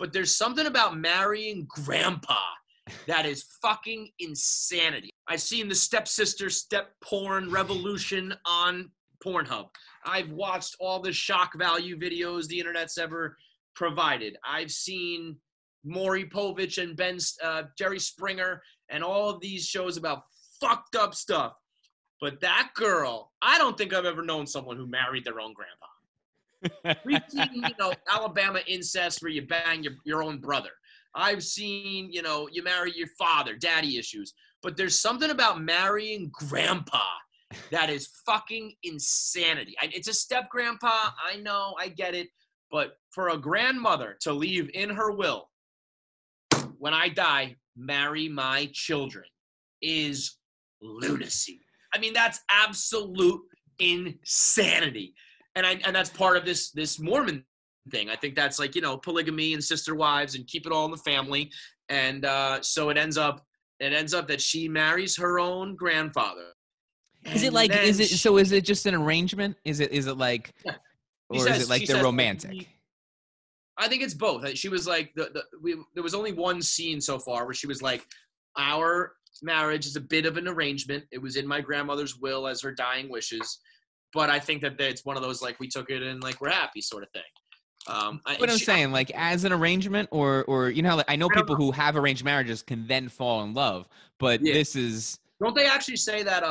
but there's something about marrying grandpa that is fucking insanity. I've seen the stepsister step porn revolution on Pornhub. I've watched all the shock value videos the internet's ever provided. I've seen Maury Povich and Jerry Springer and all of these shows about fucked up stuff. But that girl, I don't think I've ever known someone who married their own grandpa. We've seen, Alabama incest where you bang your own brother. I've seen, you marry your father, daddy issues. But there's something about marrying grandpa that is fucking insanity. It's a step grandpa. I know, I get it. But for a grandmother to leave in her will, when I die, marry my children, is lunacy. I mean, that's absolute insanity. And that's part of this Mormon thing. I think that's like, polygamy and sister wives and keep it all in the family. And so it ends up that she marries her own grandfather. Is it just an arrangement? Is it like, yeah. or is it like they're romantic? I think it's both. She was like, there was only one scene so far where she was like, our marriage is a bit of an arrangement. It was in my grandmother's will as her dying wishes. But I think that it's one of those, like, we took it and like, we're happy sort of thing. But I'm saying, like, as an arrangement or like, I know people who have arranged marriages can then fall in love, but this is. Don't they actually say that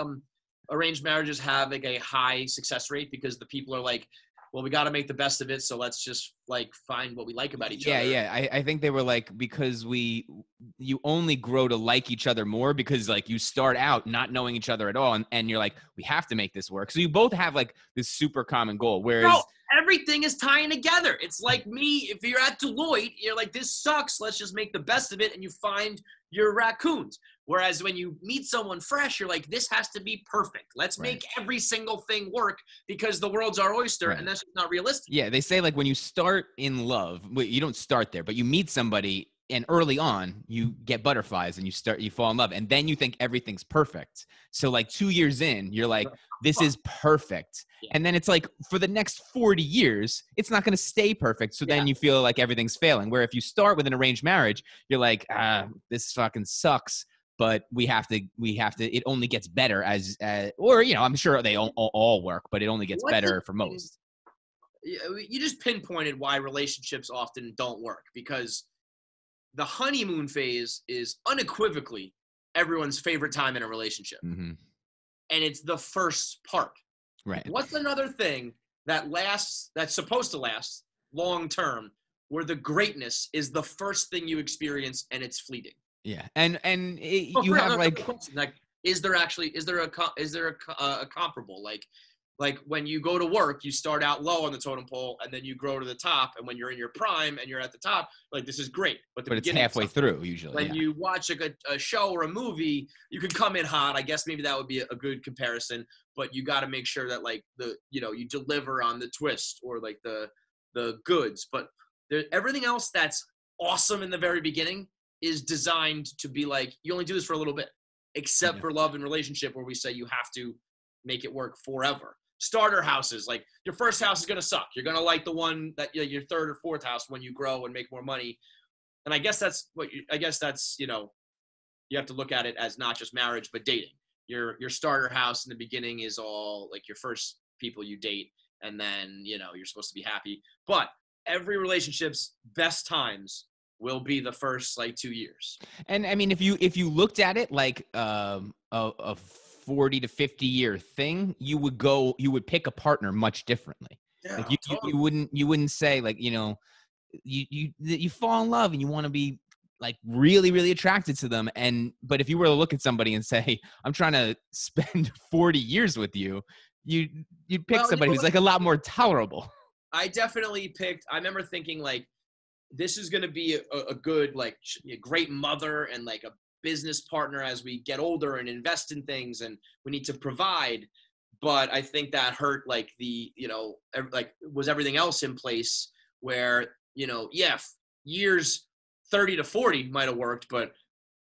arranged marriages have like a high success rate because the people are like, well, we got to make the best of it, so let's just like find what we like about each other. Yeah. I think they were like, because you only grow to like each other more because like you start out not knowing each other at all, and you're like, we have to make this work. So you both have like this super common goal. Whereas everything is tying together. It's like me, if you're at Deloitte, you're like, this sucks. Let's just make the best of it, and you find your raccoons. Whereas when you meet someone fresh, you're like, this has to be perfect. Let's make every single thing work because the world's our oyster, and that's just not realistic. Yeah, they say like when you start in love, you don't start there, but you meet somebody and early on you get butterflies and you fall in love, and then you think everything's perfect. So like 2 years in, you're like, this is perfect. Yeah. And then it's like for the next 40 years, it's not going to stay perfect. So then you feel like everything's failing. Where if you start with an arranged marriage, you're like, this fucking sucks. But we have to, it only gets better I'm sure they all work, but it only gets better for most. You just pinpointed why relationships often don't work, because the honeymoon phase is unequivocally everyone's favorite time in a relationship. Mm-hmm. And it's the first part. Right. What's another thing that's supposed to last long term, where the greatness is the first thing you experience and it's fleeting? Yeah, you have like, is there a comparable? Like when you go to work, you start out low on the totem pole and then you grow to the top. And when you're in your prime and you're at the top, like, this is great. But it's halfway through usually. When you watch a show or a movie, you can come in hot. I guess maybe that would be a good comparison. But you got to make sure that like you deliver on the twist or like the goods. But everything else that's awesome in the very beginning is designed to be like, you only do this for a little bit, except for love and relationship, where we say you have to make it work forever. Starter houses, like your first house is going to suck. You're going to like the one that your third or fourth house when you grow and make more money. And I guess that's you have to look at it as not just marriage, but dating. Your starter house in the beginning is all like your first people you date. And then, you're supposed to be happy, but every relationship's best times will be the first like 2 years. And I mean, if you looked at it like a 40 to 50 year thing, you would pick a partner much differently. Yeah, like you wouldn't say like, you fall in love and you want to be like really, really attracted to them. But if you were to look at somebody and say, I'm trying to spend 40 years with you, you'd pick somebody who's like a lot more tolerable. I remember thinking like, this is going to be a good, like, a great mother and like a business partner as we get older and invest in things, and we need to provide. But I think that hurt like was everything else in place where, years 30 to 40 might have worked, but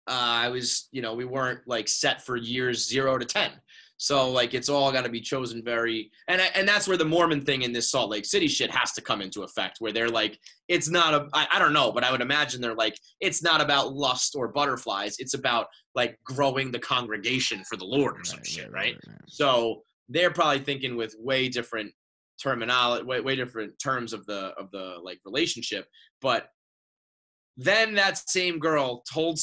we weren't like set for years 0 to 10. So like it's all got to be chosen very, and that's where the Mormon thing in this Salt Lake City shit has to come into effect, where they're like, it's not I don't know, but I would imagine they're like, it's not about lust or butterflies, it's about like growing the congregation for the Lord or some shit, right? So they're probably thinking with way different terminology, way different terms of the like relationship. But then that same girl told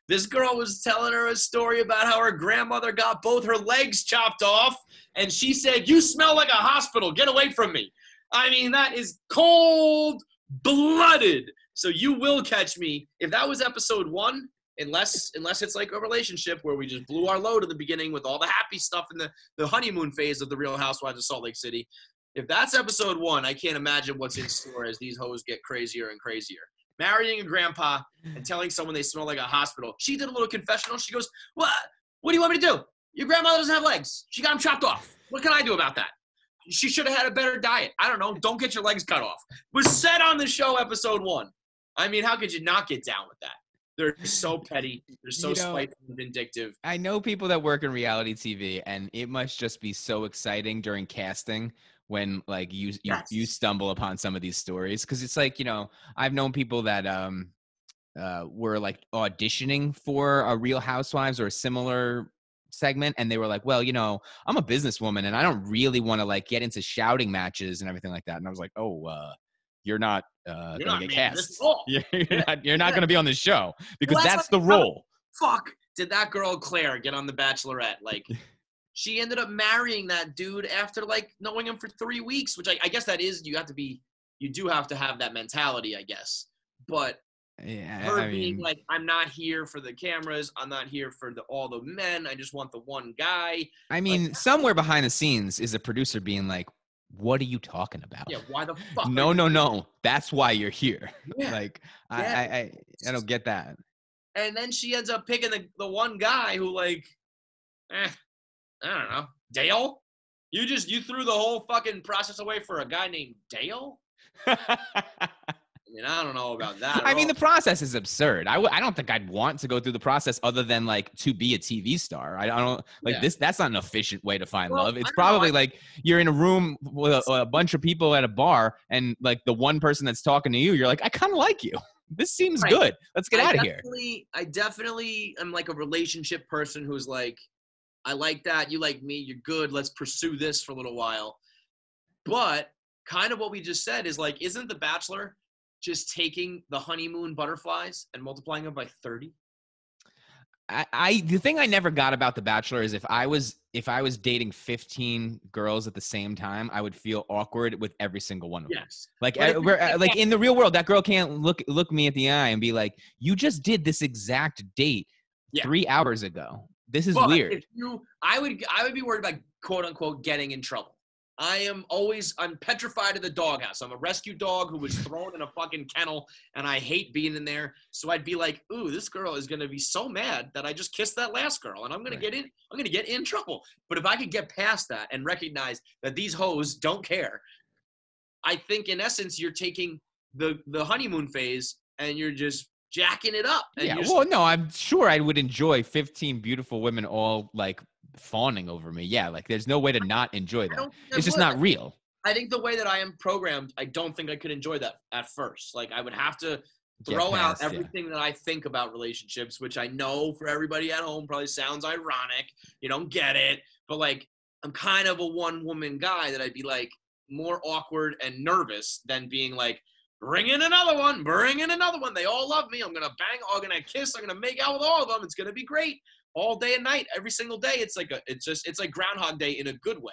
this girl was telling her a story about how her grandmother got both her legs chopped off, and she said, "You smell like a hospital. Get away from me." I mean, that is cold-blooded. So you will catch me. If that was episode 1, unless it's like a relationship where we just blew our load at the beginning with all the happy stuff in the honeymoon phase of the Real Housewives of Salt Lake City. If that's episode 1, I can't imagine what's in store as these hoes get crazier and crazier. Marrying a grandpa and telling someone they smell like a hospital. She did a little confessional. She goes, What do you want me to do? Your grandmother doesn't have legs. She got them chopped off. What can I do about that? She should have had a better diet. I don't know. Don't get your legs cut off. Was said on the show, episode 1. I mean, how could you not get down with that? They're so petty. They're so spiteful and vindictive. I know people that work in reality TV, and it must just be so exciting during casting when like you stumble upon some of these stories, because it's like, I've known people that were like auditioning for a Real Housewives or a similar segment, and they were like, well, I'm a businesswoman and I don't really want to like get into shouting matches and everything like that. And I was like, you're not gonna get cast. You're not gonna be on the show, because that's the role. Fuck did that girl Claire get on The Bachelorette? Like, she ended up marrying that dude after like knowing him for 3 weeks, which I guess that is, you do have to have that mentality, I guess. But her being like, I'm not here for the cameras, I'm not here for all the men, I just want the one guy. I mean, like, somewhere behind the scenes is a producer being like, what are you talking about? Yeah, why the fuck? No. That's why you're here. Yeah. Like, yeah. I don't get that. And then she ends up picking the one guy who like, I don't know, Dale? You threw the whole fucking process away for a guy named Dale? I mean, I don't know about that. I mean, the process is absurd. I don't think I'd want to go through the process other than like to be a TV star. I don't like this. That's not an efficient way to find love. It's probably like you're in a room with a bunch of people at a bar, and like the one person that's talking to you, you're like, I kind of like you. This seems good. Let's get out of here. I definitely am like a relationship person who's like, I like that. You like me. You're good. Let's pursue this for a little while. But kind of what we just said is like, isn't The Bachelor just taking the honeymoon butterflies and multiplying them by 30? The thing I never got about The Bachelor is if I was dating 15 girls at the same time, I would feel awkward with every single one of them. Yes. Like like in the real world, that girl can't look me at the eye and be like, you just did this exact date 3 hours ago. This is weird. I would be worried about quote unquote getting in trouble. I'm petrified of the doghouse. I'm a rescue dog who was thrown in a fucking kennel, and I hate being in there. So I'd be like, ooh, this girl is going to be so mad that I just kissed that last girl, and I'm going to get in trouble. But if I could get past that and recognize that these hoes don't care, I think in essence, you're taking the honeymoon phase and you're just jacking it up. No, I'm sure I would enjoy 15 beautiful women all like fawning over me. Yeah, like there's no way to not enjoy that. It's just not real. I think the way that I am programmed, I don't think I could enjoy that at first. Like I would have to throw out everything that I think about relationships, which I know for everybody at home probably sounds ironic. You don't get it. But like, I'm kind of a one-woman guy that I'd be like more awkward and nervous than being like, bring in another one. They all love me. I'm going to bang. I'm going to kiss. I'm going to make out with all of them. It's going to be great all day and night, every single day. It's like Groundhog Day in a good way.